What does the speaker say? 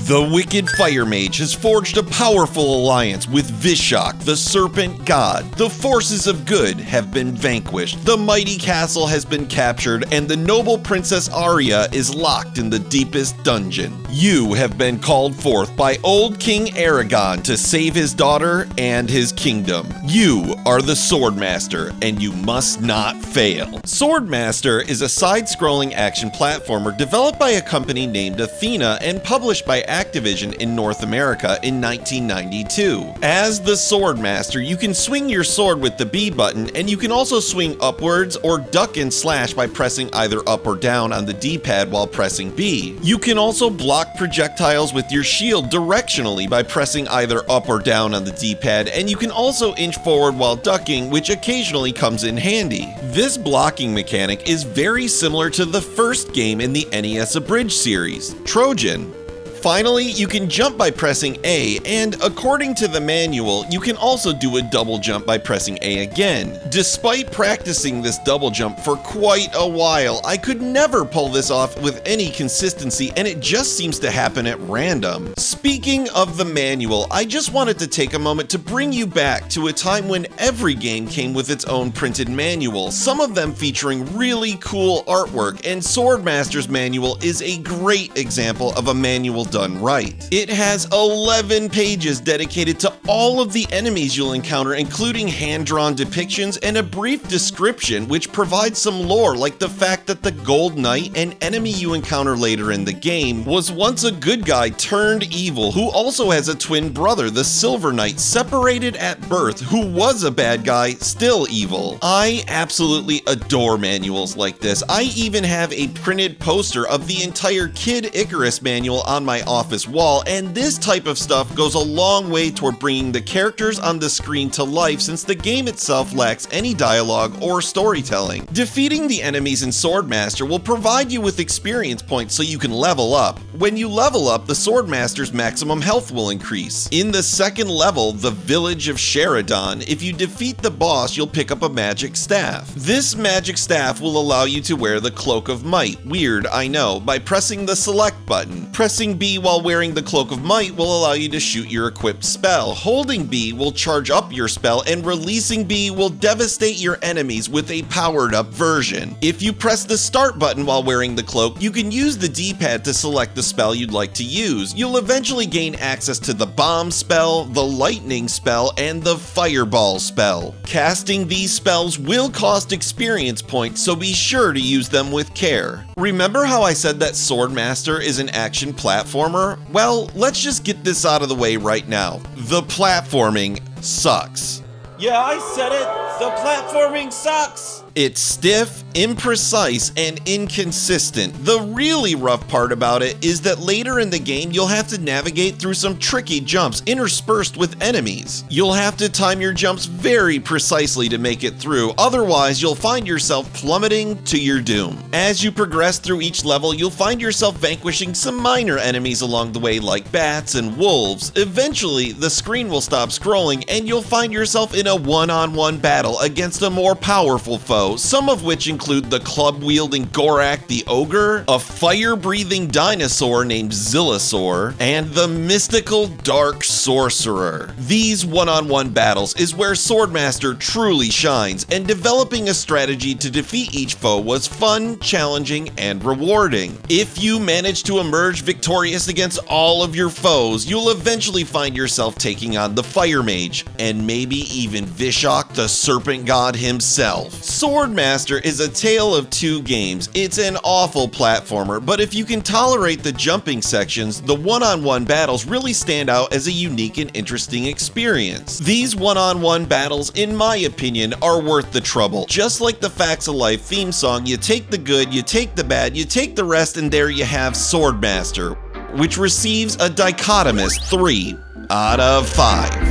The wicked fire mage has forged a powerful alliance with Vishak, the serpent god. The forces of good have been vanquished, the mighty castle has been captured, and the noble princess Arya is locked in the deepest dungeon. You have been called forth by old King Aragon to save his daughter and his kingdom. You are the Swordmaster, and you must not fail. Swordmaster is a side-scrolling action platformer developed by a company named Athena and published by Activision in North America in 1992. As the Swordmaster, you can swing your sword with the B button, and you can also swing upwards or duck and slash by pressing either up or down on the D-pad while pressing B. You can also block projectiles with your shield directionally by pressing either up or down on the D-pad, and you can also inch forward while ducking, which occasionally comes in handy. This blocking mechanic is very similar to the first game in the NES Abridged series, Trojan. Finally, you can jump by pressing A, and according to the manual, you can also do a double jump by pressing A again. Despite practicing this double jump for quite a while, I could never pull this off with any consistency, and it just seems to happen at random. Speaking of the manual, I just wanted to take a moment to bring you back to a time when every game came with its own printed manual, some of them featuring really cool artwork, and Swordmaster's manual is a great example of a manual done right. It has 11 pages dedicated to all of the enemies you'll encounter, including hand-drawn depictions and a brief description which provides some lore, like the fact that the Gold Knight, an enemy you encounter later in the game, was once a good guy turned evil who also has a twin brother, the Silver Knight, separated at birth, who was a bad guy, still evil. I absolutely adore manuals like this. I even have a printed poster of the entire Kid Icarus manual on my office wall, and this type of stuff goes a long way toward bringing the characters on the screen to life, since the game itself lacks any dialogue or storytelling. Defeating the enemies in Swordmaster will provide you with experience points so you can level up. When you level up, the Swordmaster's maximum health will increase. In the second level, the Village of Sheridan, if you defeat the boss, you'll pick up a magic staff. This magic staff will allow you to wear the Cloak of Might, weird I know, by pressing the select button. Pressing B while wearing the Cloak of Might will allow you to shoot your equipped spell. Holding B will charge up your spell, and releasing B will devastate your enemies with a powered up version. If you press the start button while wearing the cloak, you can use the D-pad to select the spell you'd like to use. You'll eventually gain access to the bomb spell, the lightning spell, and the fireball spell. Casting these spells will cost experience points, so be sure to use them with care. Remember how I said that Swordmaster is an action platformer? Well, let's just get this out of the way right now. The platforming sucks. Yeah, I said it! The platforming sucks! It's stiff, imprecise, and inconsistent. The really rough part about it is that later in the game, you'll have to navigate through some tricky jumps interspersed with enemies. You'll have to time your jumps very precisely to make it through, otherwise you'll find yourself plummeting to your doom. As you progress through each level, you'll find yourself vanquishing some minor enemies along the way, like bats and wolves. Eventually, the screen will stop scrolling and you'll find yourself in a one-on-one battle against a more powerful foe, some of which include the club-wielding Gorak the Ogre, a fire-breathing dinosaur named Zillisaur, and the mystical Dark Sorcerer. These one-on-one battles is where Swordmaster truly shines, and developing a strategy to defeat each foe was fun, challenging, and rewarding. If you manage to emerge victorious against all of your foes, you'll eventually find yourself taking on the Fire Mage, and maybe even Vishak the Serpent God himself. Swordmaster is a tale of two games. It's an awful platformer, but if you can tolerate the jumping sections, the one-on-one battles really stand out as a unique and interesting experience. These one-on-one battles, in my opinion, are worth the trouble. Just like the Facts of Life theme song, you take the good, you take the bad, you take the rest, and there you have Swordmaster, which receives a dichotomous 3 out of 5.